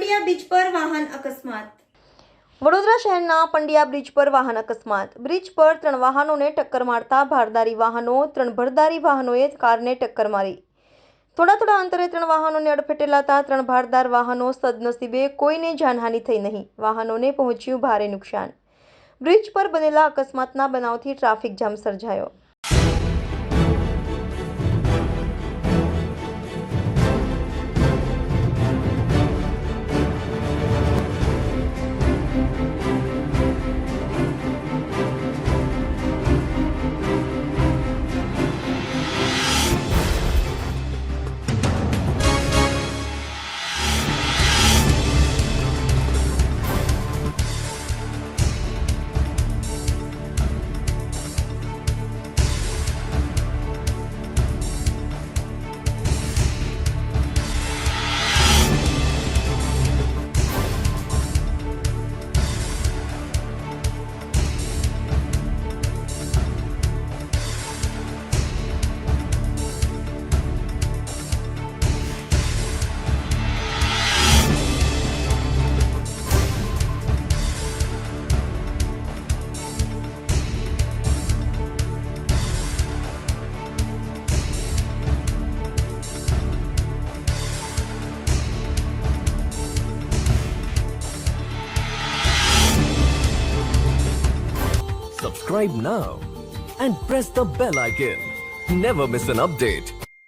પંડિયા bridge પર વાહન અકસ્માત. વડોદરા શહેરના પંડિયા બ્રિજ પર વાહન અકસ્માત. બ્રિજ પર 3 વાહનોને ટક્કર મારતા ભારદારી વાહનો 3 ભરદારી વાહનોએ કારને ટક્કર મારી. થોડા અંતરે 3 વાહનોને અડફેટે લાતા 3 ભારદાર વાહનો સદનસીબે કોઈને જાનહાનિ થઈ નહીં. વાહનોને પહોંચ્યું ભારે નુકસાન. બ્રિજ પર બનેલા અકસ્માતના બનાવથી ટ્રાફિક જામ સર્જાયો. Subscribe now and press the bell icon. Never miss an update.